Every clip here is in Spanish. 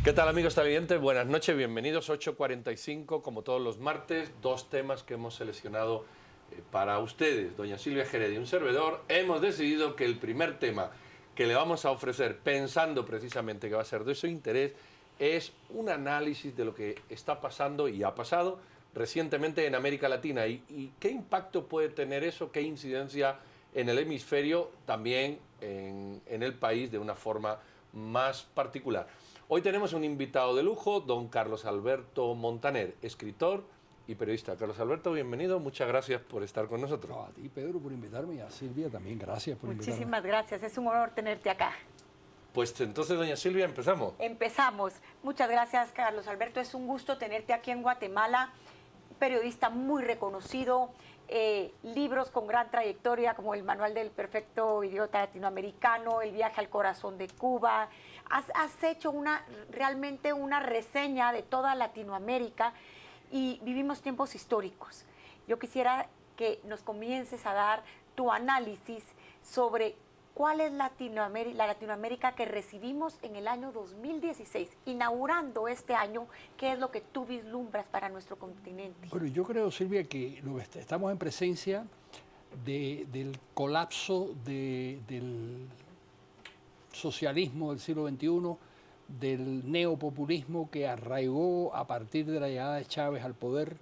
¿Qué tal, amigos televidentes? Buenas noches, bienvenidos. 8:45, como todos los martes, dos temas que hemos seleccionado para ustedes. Doña Silvia Jerez y un servidor, hemos decidido que el primer tema que le vamos a ofrecer, pensando precisamente que va a ser de su interés, es un análisis de lo que está pasando y ha pasado recientemente en América Latina y qué impacto puede tener eso, qué incidencia en el hemisferio, también en el país de una forma más particular. Hoy tenemos un invitado de lujo, don Carlos Alberto Montaner, escritor y periodista. Carlos Alberto, bienvenido, muchas gracias por estar con nosotros. No, a ti, Pedro, por invitarme, y a Silvia también, gracias por invitarme. Muchísimas gracias, es un honor tenerte acá. Pues entonces, doña Silvia, empezamos. Empezamos. Muchas gracias, Carlos Alberto, es un gusto tenerte aquí en Guatemala, periodista muy reconocido, libros con gran trayectoria como El Manual del Perfecto Idiota Latinoamericano, El Viaje al Corazón de Cuba. Has hecho realmente una reseña de toda Latinoamérica y vivimos tiempos históricos. Yo quisiera que nos comiences a dar tu análisis sobre cuál es la Latinoamérica que recibimos en el año 2016, inaugurando este año. ¿Qué es lo que tú vislumbras para nuestro continente? Bueno, yo creo, Silvia, que estamos en presencia del colapso del socialismo del siglo XXI, del neopopulismo que arraigó a partir de la llegada de Chávez al poder.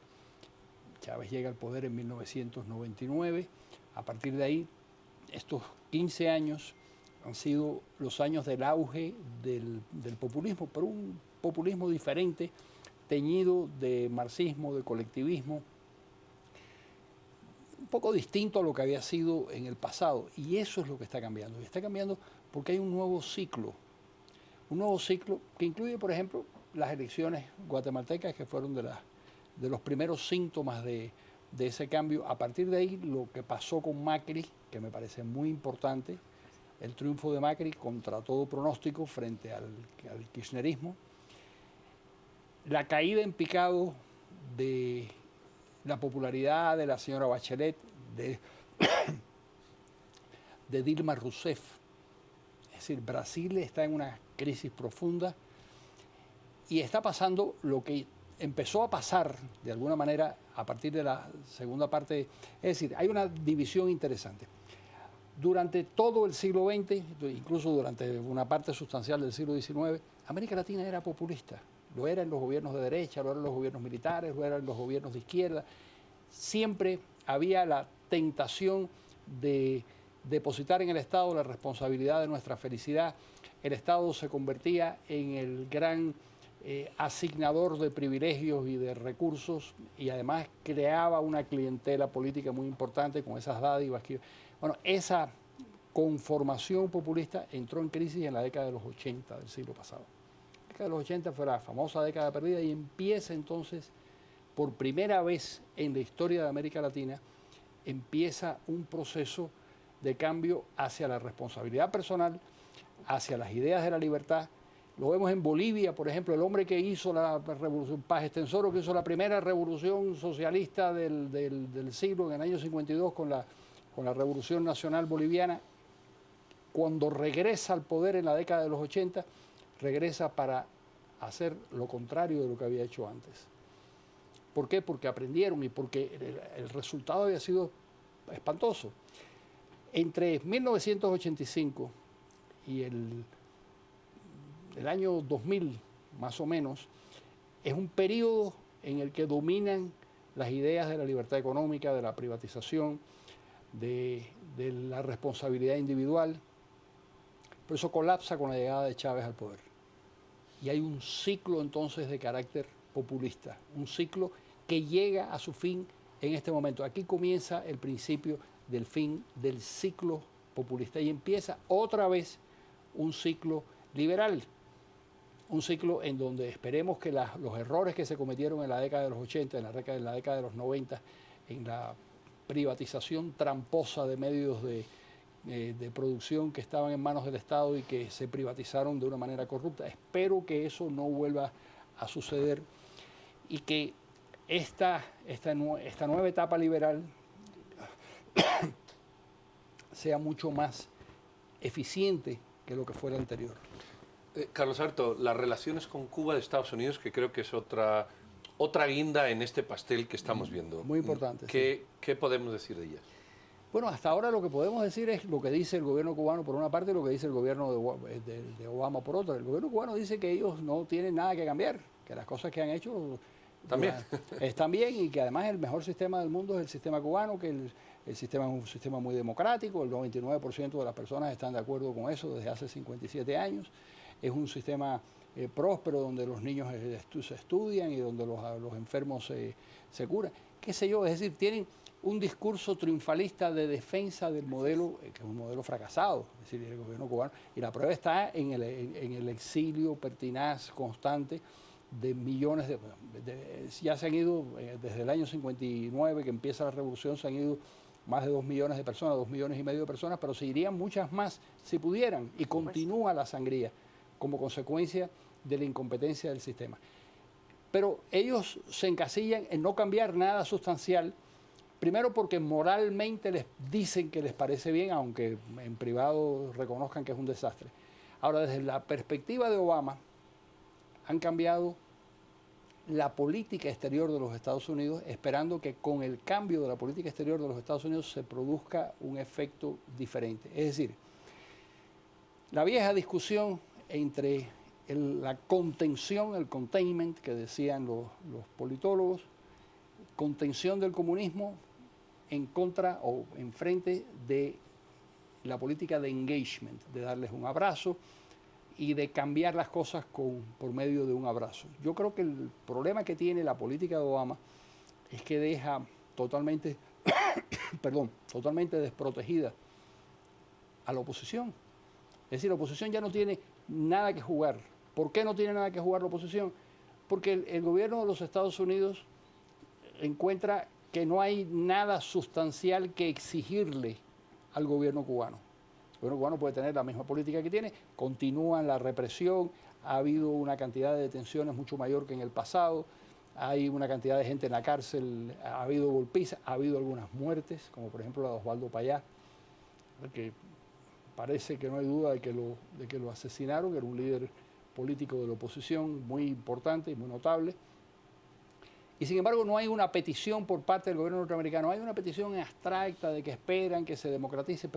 Chávez llega al poder en 1999. A partir de ahí, estos 15 años han sido los años del auge del populismo, pero un populismo diferente, teñido de marxismo, de colectivismo, un poco distinto a lo que había sido en el pasado. Y eso es lo que está cambiando. Y está cambiando porque hay un nuevo ciclo que incluye, por ejemplo, las elecciones guatemaltecas, que fueron de los primeros síntomas de ese cambio. A partir de ahí, lo que pasó con Macri, que me parece muy importante, el triunfo de Macri contra todo pronóstico frente al kirchnerismo, la caída en picado de la popularidad de la señora Bachelet, de Dilma Rousseff. Es decir, Brasil está en una crisis profunda y está pasando lo que empezó a pasar de alguna manera a partir de la segunda parte. Es decir, hay una división interesante. Durante todo el siglo XX, incluso durante una parte sustancial del siglo XIX, América Latina era populista. Lo era en los gobiernos de derecha, lo eran los gobiernos militares, lo eran los gobiernos de izquierda. Siempre había la tentación de depositar en el Estado la responsabilidad de nuestra felicidad. El Estado se convertía en el gran asignador de privilegios y de recursos, y además creaba una clientela política muy importante con esas dádivas. Bueno, esa conformación populista entró en crisis en la década de los 80 del siglo pasado. La década de los 80 fue la famosa década perdida y empieza entonces, por primera vez en la historia de América Latina, empieza un proceso de cambio hacia la responsabilidad personal, hacia las ideas de la libertad. Lo vemos en Bolivia, por ejemplo, el hombre que hizo la revolución, Paz Estenssoro, que hizo la primera revolución socialista del siglo, en el año 52, con la Revolución Nacional Boliviana. Cuando regresa al poder en la década de los 80, regresa para hacer lo contrario de lo que había hecho antes. ¿Por qué? Porque aprendieron y porque el resultado había sido espantoso. Entre 1985 y el año 2000, más o menos, es un periodo en el que dominan las ideas de la libertad económica, de la privatización, de la responsabilidad individual. Pero eso colapsa con la llegada de Chávez al poder. Y hay un ciclo entonces de carácter populista, un ciclo que llega a su fin en este momento. Aquí comienza el principio del fin del ciclo populista y empieza otra vez un ciclo liberal, un ciclo en donde esperemos que los errores que se cometieron en la década de los 80, en la década de los 90, en la privatización tramposa de medios de producción que estaban en manos del Estado y que se privatizaron de una manera corrupta. Espero que eso no vuelva a suceder y que esta nueva etapa liberal sea mucho más eficiente que lo que fue la anterior. Carlos Alberto, las relaciones con Cuba de Estados Unidos, que creo que es otra guinda en este pastel que estamos viendo. Muy importante. ¿Qué podemos decir de ellas? Bueno, hasta ahora lo que podemos decir es lo que dice el gobierno cubano por una parte y lo que dice el gobierno de Obama por otra. El gobierno cubano dice que ellos no tienen nada que cambiar, que las cosas que han hecho también están bien y que además el mejor sistema del mundo es el sistema cubano, que el sistema es un sistema muy democrático, el 99% de las personas están de acuerdo con eso desde hace 57 años. Es un sistema próspero donde los niños se estudian y donde los enfermos se curan. Qué sé yo, es decir, tienen un discurso triunfalista de defensa del modelo, que es un modelo fracasado, es decir, el gobierno cubano. Y la prueba está en el exilio pertinaz, constante, de millones ya se han ido, desde el año 59, que empieza la revolución, se han ido más de 2 millones de personas, 2,5 millones de personas, pero se irían muchas más si pudieran, y continúa la sangría como consecuencia de la incompetencia del sistema. Pero ellos se encasillan en no cambiar nada sustancial, primero porque moralmente les dicen que les parece bien, aunque en privado reconozcan que es un desastre. Ahora, desde la perspectiva de Obama, han cambiado la política exterior de los Estados Unidos, esperando que con el cambio de la política exterior de los Estados Unidos se produzca un efecto diferente. Es decir, la vieja discusión entre la contención, el containment, que decían los politólogos, contención del comunismo en contra o en frente de la política de engagement, de darles un abrazo y de cambiar las cosas por medio de un abrazo. Yo creo que el problema que tiene la política de Obama es que deja totalmente, totalmente desprotegida a la oposición. Es decir, la oposición ya no tiene nada que jugar. ¿Por qué no tiene nada que jugar la oposición? Porque el gobierno de los Estados Unidos encuentra que no hay nada sustancial que exigirle al gobierno cubano. El gobierno cubano puede tener la misma política que tiene, continúa la represión, ha habido una cantidad de detenciones mucho mayor que en el pasado, hay una cantidad de gente en la cárcel, ha habido golpizas, ha habido algunas muertes, como por ejemplo la de Osvaldo Payá, que parece que no hay duda de que lo asesinaron, era un líder político de la oposición muy importante y muy notable. Y sin embargo no hay una petición por parte del gobierno norteamericano, hay una petición abstracta de que esperan que se democratice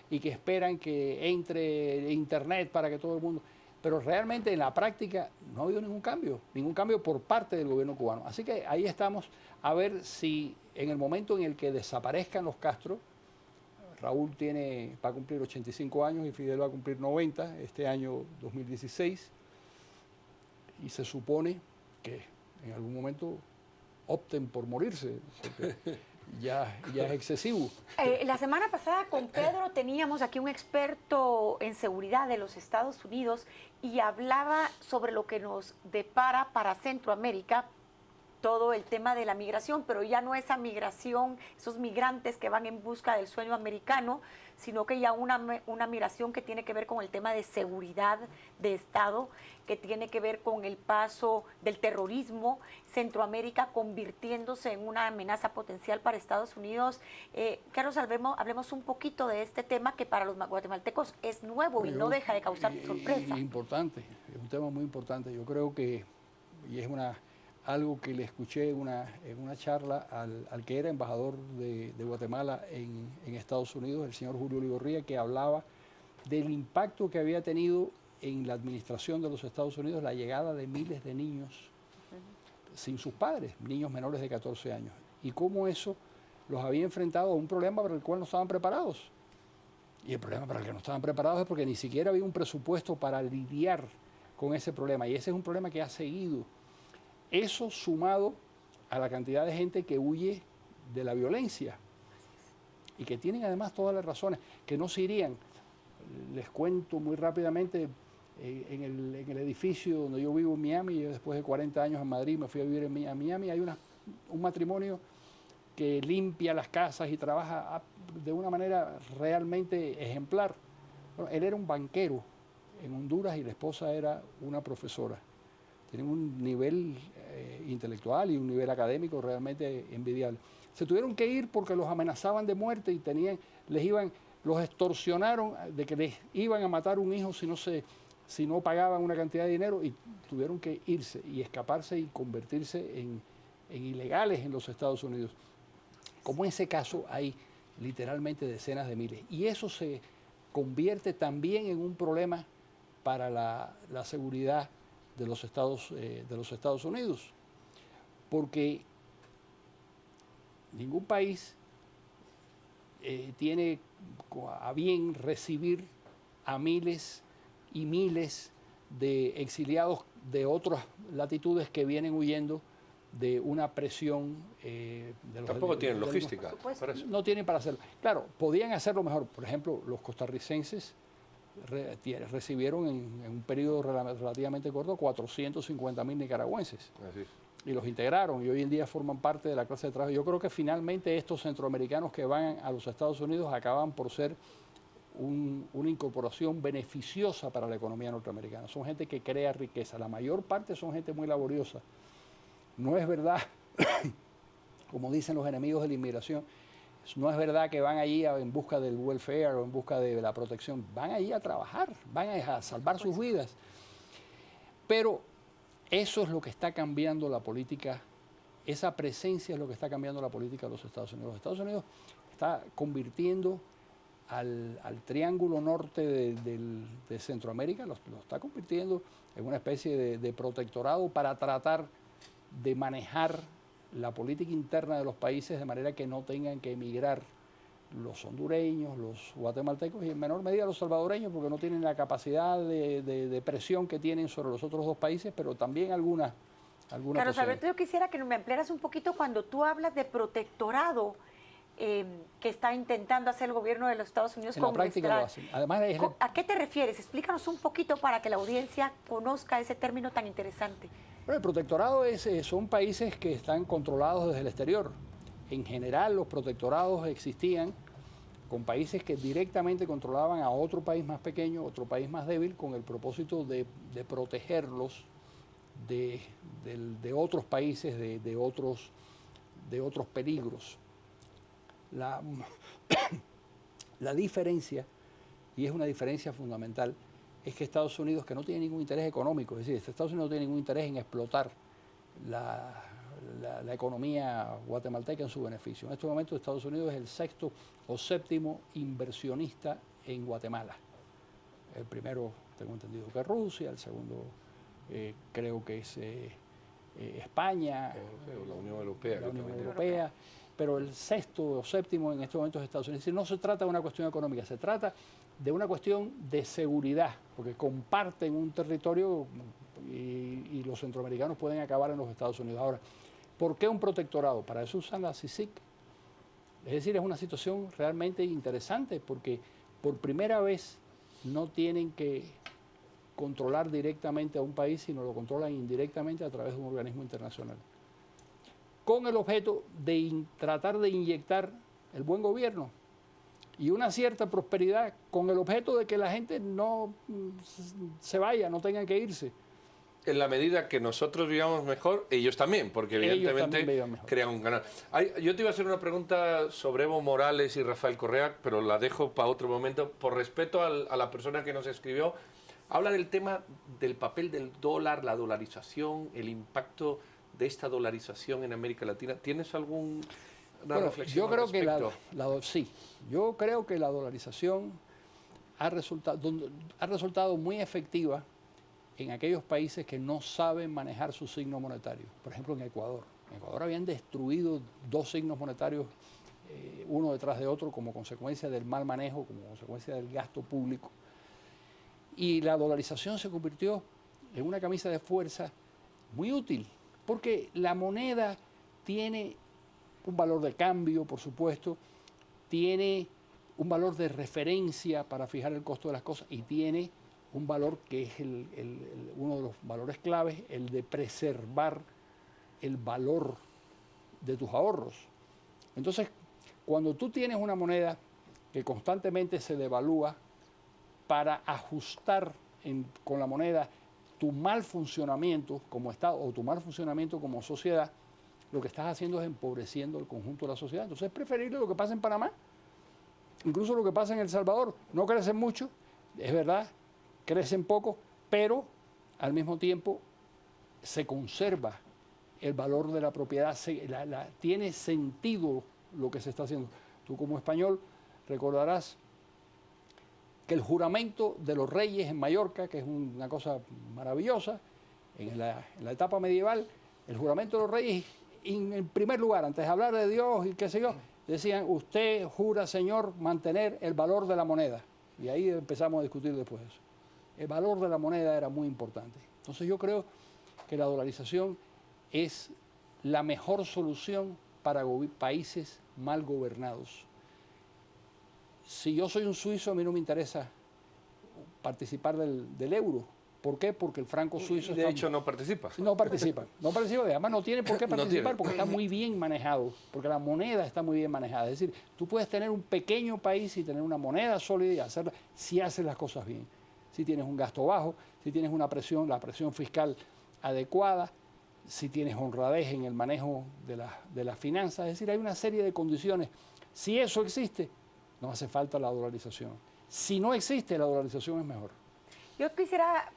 y que esperan que entre Internet para que todo el mundo... Pero realmente en la práctica no ha habido ningún cambio por parte del gobierno cubano. Así que ahí estamos a ver si en el momento en el que desaparezcan los Castro, Raúl va a cumplir 85 años y Fidel va a cumplir 90 este año 2016, y se supone que en algún momento opten por morirse, porque ya es excesivo. La semana pasada con Pedro teníamos aquí un experto en seguridad de los Estados Unidos y hablaba sobre lo que nos depara para Centroamérica, todo el tema de la migración, pero ya no esa migración, esos migrantes que van en busca del sueño americano, sino que ya una migración que tiene que ver con el tema de seguridad de Estado, que tiene que ver con el paso del terrorismo, Centroamérica convirtiéndose en una amenaza potencial para Estados Unidos. Carlos, hablemos un poquito de este tema que para los guatemaltecos es nuevo y no deja de causar sorpresa. Importante, es un tema muy importante. Yo creo que, y es algo que le escuché en una charla al que era embajador de Guatemala en Estados Unidos, el señor Julio Ligorría, que hablaba del impacto que había tenido en la administración de los Estados Unidos la llegada de miles de niños sin sus padres, niños menores de 14 años, y cómo eso los había enfrentado a un problema para el cual no estaban preparados. Y el problema para el que no estaban preparados es porque ni siquiera había un presupuesto para lidiar con ese problema, y ese es un problema que ha seguido. Eso sumado a la cantidad de gente que huye de la violencia y que tienen además todas las razones, que no se irían. Les cuento muy rápidamente, en el edificio donde yo vivo en Miami, yo después de 40 años en Madrid me fui a vivir a Miami, hay un matrimonio que limpia las casas y trabaja de una manera realmente ejemplar. Bueno, él era un banquero en Honduras y la esposa era una profesora. Tienen un nivel intelectual y un nivel académico realmente envidiable. Se tuvieron que ir porque los amenazaban de muerte y los extorsionaron de que les iban a matar un hijo si no se si no pagaban una cantidad de dinero y tuvieron que irse y escaparse y convertirse en ilegales en los Estados Unidos. Como en ese caso hay literalmente decenas de miles. Y eso se convierte también en un problema para la seguridad de los Estados Unidos. Porque ningún país tiene a bien recibir a miles y miles de exiliados de otras latitudes que vienen huyendo de una presión Tampoco tienen logística para eso. No tienen para hacerlo. Claro, podían hacerlo mejor. Por ejemplo, los costarricenses recibieron en un periodo relativamente corto 450.000 nicaragüenses. Así es. Y los integraron y hoy en día forman parte de la clase de trabajo. Yo creo que finalmente estos centroamericanos que van a los Estados Unidos acaban por ser una incorporación beneficiosa para la economía norteamericana. Son gente que crea riqueza. La mayor parte son gente muy laboriosa. No es verdad, como dicen los enemigos de la inmigración, no es verdad que van allí en busca del welfare o en busca de la protección. Van allí a trabajar, van a salvar sus vidas. Pero eso es lo que está cambiando la política, esa presencia es lo que está cambiando la política de los Estados Unidos. Los Estados Unidos está convirtiendo al triángulo norte de Centroamérica, lo está convirtiendo en una especie de protectorado para tratar de manejar la política interna de los países de manera que no tengan que emigrar los hondureños, los guatemaltecos y en menor medida los salvadoreños, porque no tienen la capacidad de presión que tienen sobre los otros dos países, pero también alguna Carlos Alberto, yo quisiera que me ampliaras un poquito cuando tú hablas de protectorado que está intentando hacer el gobierno de los Estados Unidos con nuestra... En la práctica lo hacen. Además ¿A qué te refieres? Explícanos un poquito para que la audiencia conozca ese término tan interesante. Bueno, el protectorado son países que están controlados desde el exterior. En general, los protectorados existían con países que directamente controlaban a otro país más pequeño, otro país más débil, con el propósito de protegerlos de otros países, de otros peligros. La diferencia, y es una diferencia fundamental, es que Estados Unidos, que no tiene ningún interés económico, es decir, Estados Unidos no tiene ningún interés en explotar la economía guatemalteca en su beneficio. En este momento Estados Unidos es el sexto o séptimo inversionista en Guatemala. El primero, tengo entendido que es Rusia, el segundo creo que es España, la Unión Europea. La Unión Europea, pero el sexto o séptimo en estos momentos es Estados Unidos. Es decir, no se trata de una cuestión económica, se trata de una cuestión de seguridad, porque comparten un territorio y los centroamericanos pueden acabar en los Estados Unidos. Ahora, ¿por qué un protectorado? Para eso usan la CICIG. Es decir, es una situación realmente interesante porque por primera vez no tienen que controlar directamente a un país, sino lo controlan indirectamente a través de un organismo internacional, con el objeto de tratar de inyectar el buen gobierno y una cierta prosperidad, con el objeto de que la gente no se vaya, no tengan que irse. En la medida que nosotros vivamos mejor, ellos también, porque evidentemente crean un canal. Yo te iba a hacer una pregunta sobre Evo Morales y Rafael Correa, pero la dejo para otro momento. Por respeto a la persona que nos escribió, habla del tema del papel del dólar, la dolarización, el impacto de esta dolarización en América Latina. ¿Tienes alguna reflexión? Yo creo que sí. Yo creo que la dolarización ha resultado muy efectiva en aquellos países que no saben manejar su signo monetario. Por ejemplo, en Ecuador. En Ecuador habían destruido dos signos monetarios, uno detrás de otro, como consecuencia del mal manejo, como consecuencia del gasto público. Y la dolarización se convirtió en una camisa de fuerza muy útil, porque la moneda tiene un valor de cambio, por supuesto, tiene un valor de referencia para fijar el costo de las cosas y tiene un valor que es uno de los valores claves, el de preservar el valor de tus ahorros. Entonces, cuando tú tienes una moneda que constantemente se devalúa para ajustar con la moneda tu mal funcionamiento como Estado o tu mal funcionamiento como sociedad, lo que estás haciendo es empobreciendo el conjunto de la sociedad. Entonces es preferible lo que pasa en Panamá, incluso lo que pasa en El Salvador. No crecen mucho, es verdad, crecen poco, pero al mismo tiempo se conserva el valor de la propiedad, tiene sentido lo que se está haciendo. Tú como español recordarás que el juramento de los reyes en Mallorca, que es una cosa maravillosa, en la etapa medieval, el juramento de los reyes, en primer lugar, antes de hablar de Dios y qué sé yo, decían, usted jura, señor, mantener el valor de la moneda. Y ahí empezamos a discutir después de eso. El valor de la moneda era muy importante. Entonces yo creo que la dolarización es la mejor solución para países mal gobernados. Si yo soy un suizo, a mí no me interesa participar del euro. ¿Por qué? Porque el franco suizo... De hecho, no participa. No participa. No participa, además no tiene por qué participar porque está muy bien manejado, porque la moneda está muy bien manejada. Es decir, tú puedes tener un pequeño país y tener una moneda sólida y hacerla si haces las cosas bien. Si tienes un gasto bajo, si tienes una presión, la presión fiscal adecuada, si tienes honradez en el manejo de las finanzas. Es decir, hay una serie de condiciones. Si eso existe, no hace falta la dolarización. Si no existe, la dolarización es mejor. Yo quisiera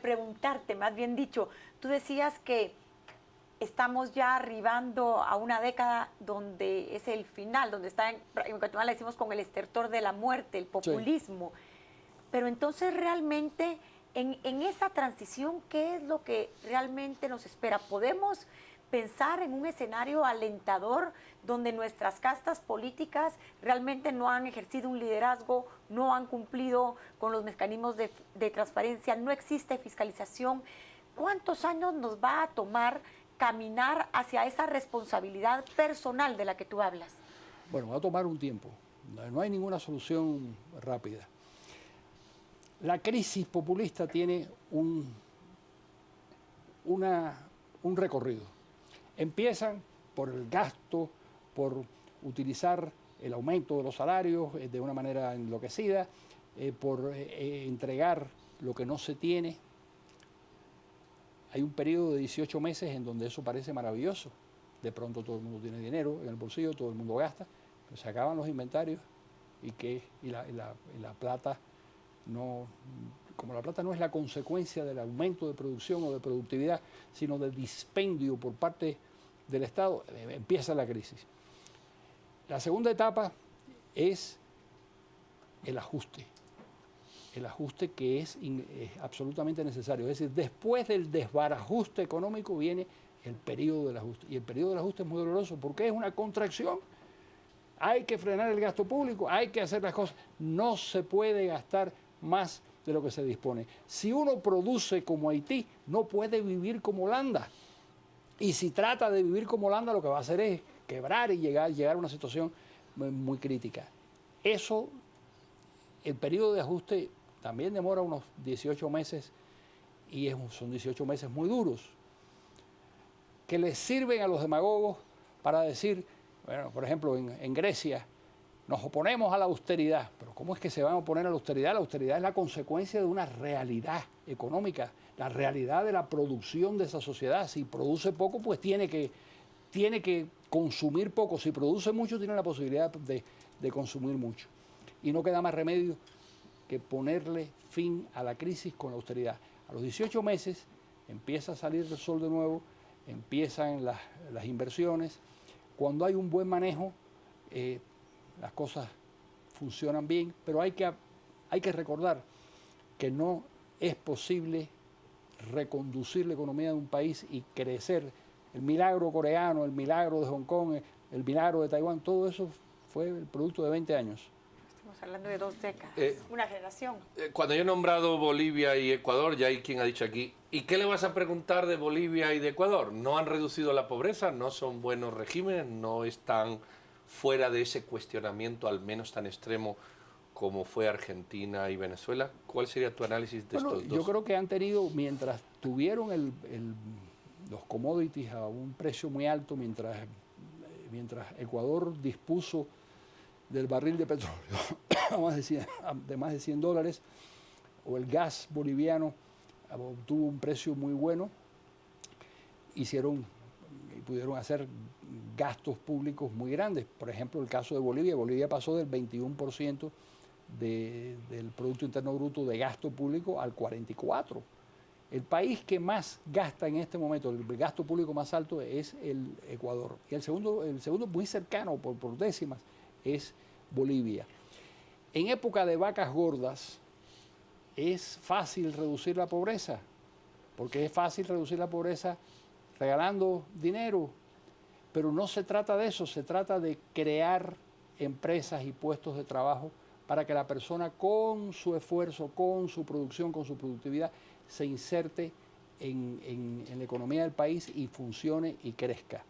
preguntarte, más bien dicho, tú decías que estamos ya arribando a una década donde es el final, donde está, en Guatemala decimos con el estertor de la muerte, el populismo. Sí. Pero entonces realmente en esa transición, ¿qué es lo que realmente nos espera? ¿Podemos pensar en un escenario alentador donde nuestras castas políticas realmente no han ejercido un liderazgo, no han cumplido con los mecanismos de transparencia, no existe fiscalización? ¿Cuántos años nos va a tomar caminar hacia esa responsabilidad personal de la que tú hablas? Bueno, va a tomar un tiempo. No hay ninguna solución rápida. La crisis populista tiene un recorrido. Empiezan por el gasto, por utilizar el aumento de los salarios de una manera enloquecida, por entregar lo que no se tiene. Hay un periodo de 18 meses en donde eso parece maravilloso. De pronto todo el mundo tiene dinero en el bolsillo, todo el mundo gasta, pero se acaban los inventarios y la plata no... Como la plata no es la consecuencia del aumento de producción o de productividad, sino del dispendio por parte del Estado, empieza la crisis. La segunda etapa es el ajuste que es absolutamente necesario. Es decir, después del desbarajuste económico viene el periodo del ajuste. Y el periodo del ajuste es muy doloroso porque es una contracción. Hay que frenar el gasto público, hay que hacer las cosas. No se puede gastar más de lo que se dispone. Si uno produce como Haití, no puede vivir como Holanda. Y si trata de vivir como Holanda, lo que va a hacer es quebrar y llegar a una situación muy crítica. Eso, el periodo de ajuste también demora unos 18 meses y son 18 meses muy duros, que les sirven a los demagogos para decir, bueno, por ejemplo, en Grecia, nos oponemos a la austeridad. Pero ¿cómo es que se van a oponer a la austeridad? La austeridad es la consecuencia de una realidad económica, la realidad de la producción de esa sociedad. Si produce poco, pues tiene que consumir poco. Si produce mucho, tiene la posibilidad de consumir mucho. Y no queda más remedio que ponerle fin a la crisis con la austeridad. A los 18 meses empieza a salir el sol de nuevo, empiezan las inversiones. Cuando hay un buen manejo, las cosas funcionan bien, pero hay que recordar que no es posible reconducir la economía de un país y crecer. El milagro coreano, el milagro de Hong Kong, el milagro de Taiwán, todo eso fue el producto de 20 años. Estamos hablando de 2 décadas, una generación. Cuando yo he nombrado Bolivia y Ecuador, ya hay quien ha dicho aquí, ¿y qué le vas a preguntar de Bolivia y de Ecuador? ¿No han reducido la pobreza? ¿No son buenos regímenes? ¿No están fuera de ese cuestionamiento al menos tan extremo como fue Argentina y Venezuela? ¿Cuál sería tu análisis de estos dos? Yo creo que han tenido, mientras tuvieron los commodities a un precio muy alto, mientras Ecuador dispuso del barril de petróleo de más de $100, o el gas boliviano tuvo un precio muy bueno, pudieron hacer gastos públicos muy grandes. Por ejemplo, el caso de Bolivia. Bolivia pasó del 21% del Producto Interno Bruto de gasto público al 44%. El país que más gasta en este momento, el gasto público más alto, es el Ecuador. Y el segundo muy cercano por décimas es Bolivia. En época de vacas gordas es fácil reducir la pobreza, porque es fácil reducir la pobreza regalando dinero, pero no se trata de eso, se trata de crear empresas y puestos de trabajo para que la persona con su esfuerzo, con su producción, con su productividad, se inserte en la economía del país y funcione y crezca.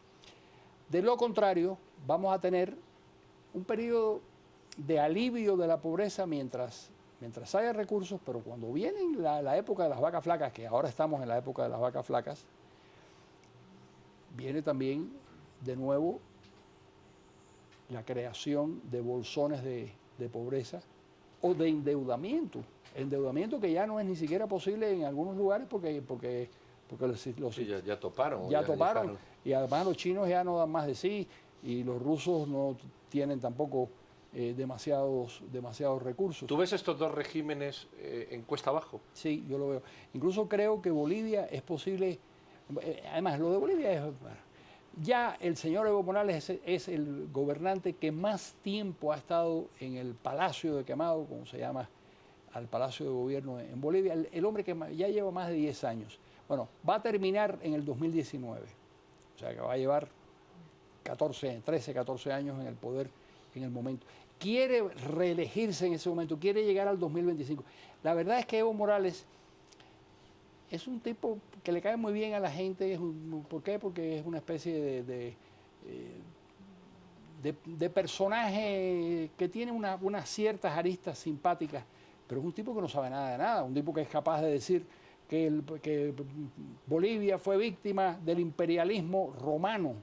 De lo contrario, vamos a tener un periodo de alivio de la pobreza mientras haya recursos, pero cuando viene la época de las vacas flacas, que ahora estamos en la época de las vacas flacas, viene también de nuevo la creación de bolsones de pobreza o de endeudamiento que ya no es ni siquiera posible en algunos lugares porque Sí, ya toparon. Ya toparon, y además los chinos ya no dan más de sí, y los rusos no tienen tampoco demasiados recursos. ¿Tú ves estos dos regímenes en cuesta abajo? Sí, yo lo veo. Incluso creo que Bolivia es posible, además lo de Bolivia es... Ya el señor Evo Morales es el gobernante que más tiempo ha estado en el Palacio de Quemado, como se llama, al Palacio de Gobierno en Bolivia, el hombre que ya lleva más de 10 años. Bueno, va a terminar en el 2019, o sea que va a llevar 13, 14 años en el poder en el momento. Quiere reelegirse en ese momento, quiere llegar al 2025. La verdad es que Evo Morales es un tipo que le cae muy bien a la gente. ¿Por qué? Porque es una especie de personaje que tiene unas ciertas aristas simpáticas, pero es un tipo que no sabe nada de nada, un tipo que es capaz de decir que Bolivia fue víctima del imperialismo romano.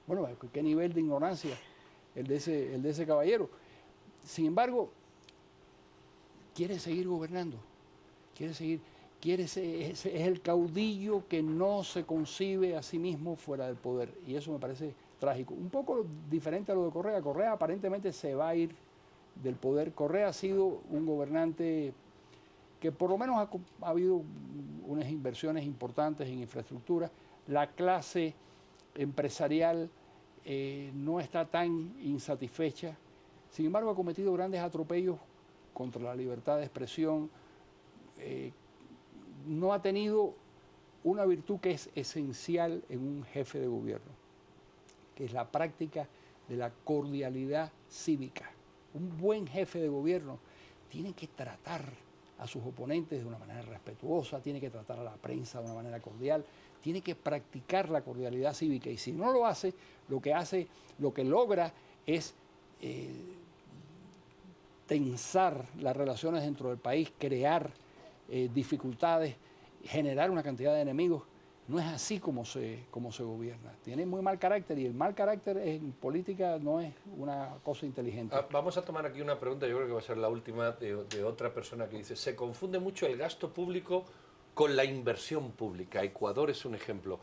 Bueno, qué nivel de ignorancia el de ese caballero. Sin embargo, quiere seguir gobernando, es el caudillo que no se concibe a sí mismo fuera del poder, y eso me parece trágico. Un poco diferente a lo de Correa. Correa aparentemente se va a ir del poder. Correa ha sido un gobernante que por lo menos ha habido unas inversiones importantes en infraestructura. La clase empresarial no está tan insatisfecha. Sin embargo, ha cometido grandes atropellos contra la libertad de expresión. No ha tenido una virtud que es esencial en un jefe de gobierno, que es la práctica de la cordialidad cívica. Un buen jefe de gobierno tiene que tratar a sus oponentes de una manera respetuosa, tiene que tratar a la prensa de una manera cordial, tiene que practicar la cordialidad cívica, y si no lo hace, lo que logra es tensar las relaciones dentro del país, crear dificultades, generar una cantidad de enemigos. No es así como se gobierna. Tiene muy mal carácter, y el mal carácter en política no es una cosa inteligente. Vamos a tomar aquí una pregunta, yo creo que va a ser la última, de otra persona que dice: se confunde mucho el gasto público con la inversión pública. Ecuador es un ejemplo.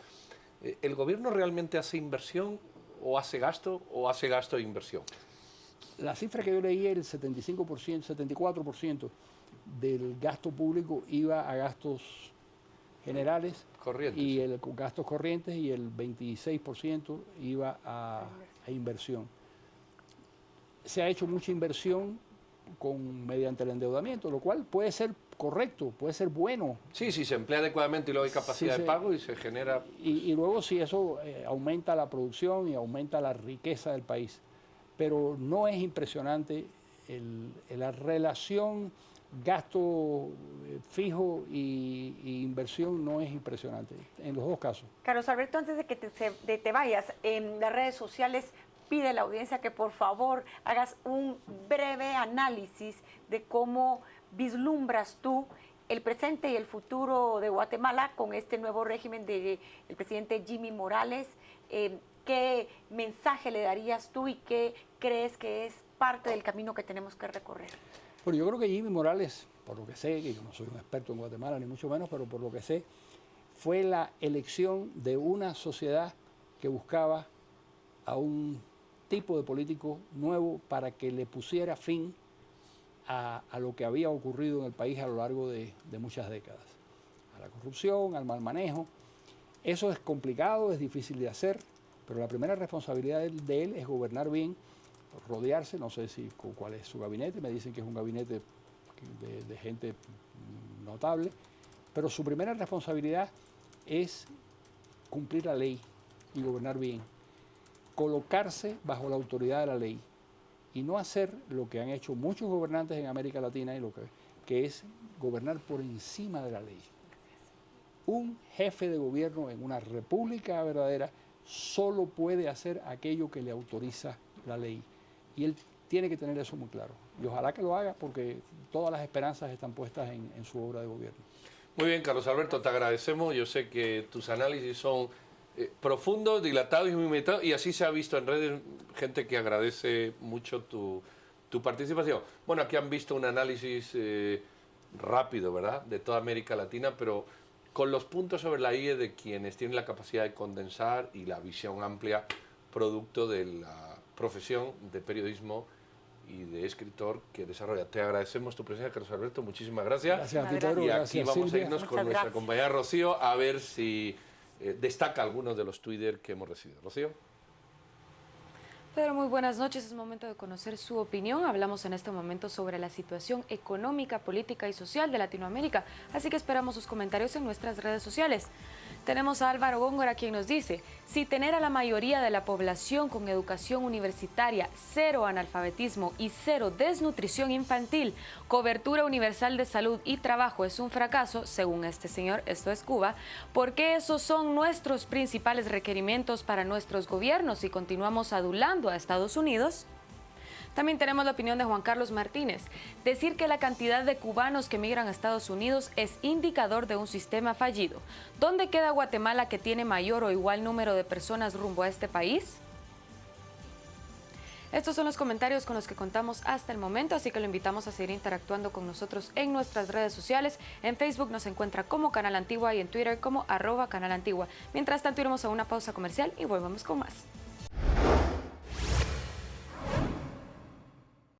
¿El gobierno realmente hace inversión o hace gasto e inversión? La cifra que yo leí, el 75%, 74% del gasto público iba a gastos generales corrientes, y gastos corrientes, y el 26% iba a inversión. Se ha hecho mucha inversión mediante el endeudamiento, lo cual puede ser correcto, puede ser bueno. Sí, si se emplea adecuadamente y luego hay capacidad de pago y se genera... Y luego si eso aumenta la producción y aumenta la riqueza del país. Pero no es impresionante la relación gasto fijo y inversión, no es impresionante en los dos casos. Carlos Alberto, antes de que te vayas, en las redes sociales pide a la audiencia que por favor hagas un breve análisis de cómo vislumbras tú el presente y el futuro de Guatemala con este nuevo régimen del presidente Jimmy Morales. ¿Qué mensaje le darías tú y qué crees que es parte del camino que tenemos que recorrer? Bueno, yo creo que Jimmy Morales, por lo que sé, que yo no soy un experto en Guatemala ni mucho menos, pero por lo que sé, fue la elección de una sociedad que buscaba a un tipo de político nuevo para que le pusiera fin a lo que había ocurrido en el país a lo largo de muchas décadas, a la corrupción, al mal manejo. Eso es complicado, es difícil de hacer, pero la primera responsabilidad de él es gobernar bien, rodearse, no sé cuál es su gabinete, me dicen que es un gabinete de gente notable, pero su primera responsabilidad es cumplir la ley y gobernar bien, colocarse bajo la autoridad de la ley y no hacer lo que han hecho muchos gobernantes en América Latina, y que es gobernar por encima de la ley. Un jefe de gobierno en una república verdadera solo puede hacer aquello que le autoriza la ley. Y él tiene que tener eso muy claro. Y ojalá que lo haga, porque todas las esperanzas están puestas en su obra de gobierno. Muy bien, Carlos Alberto, te agradecemos. Yo sé que tus análisis son profundos, dilatados y muy meditados, y así se ha visto en redes, gente que agradece mucho tu participación. Bueno, aquí han visto un análisis rápido, ¿verdad?, de toda América Latina, pero con los puntos sobre la IE de quienes tienen la capacidad de condensar y la visión amplia, producto de la profesión de periodismo y de escritor que desarrolla. Te agradecemos tu presencia, Carlos Alberto, muchísimas gracias. Gracias a ti, Pedro. Y aquí Gracias, vamos Silvia. a irnos con Muchas nuestra gracias. compañera Rocío a ver si destaca algunos de los Twitter que hemos recibido. Rocío. Pedro, muy buenas noches. Es momento de conocer su opinión. Hablamos en este momento sobre la situación económica, política y social de Latinoamérica, así que esperamos sus comentarios en nuestras redes sociales. Tenemos a Álvaro Góngora, quien nos dice: si tener a la mayoría de la población con educación universitaria, cero analfabetismo y cero desnutrición infantil, cobertura universal de salud y trabajo es un fracaso, según este señor, esto es Cuba, ¿por qué esos son nuestros principales requerimientos para nuestros gobiernos y continuamos adulando a Estados Unidos? También tenemos la opinión de Juan Carlos Martínez. Decir que la cantidad de cubanos que migran a Estados Unidos es indicador de un sistema fallido. ¿Dónde queda Guatemala, que tiene mayor o igual número de personas rumbo a este país? Estos son los comentarios con los que contamos hasta el momento, así que lo invitamos a seguir interactuando con nosotros en nuestras redes sociales. En Facebook nos encuentra como Canal Antigua y en Twitter como @Canal Antigua. Mientras tanto, iremos a una pausa comercial y volvemos con más.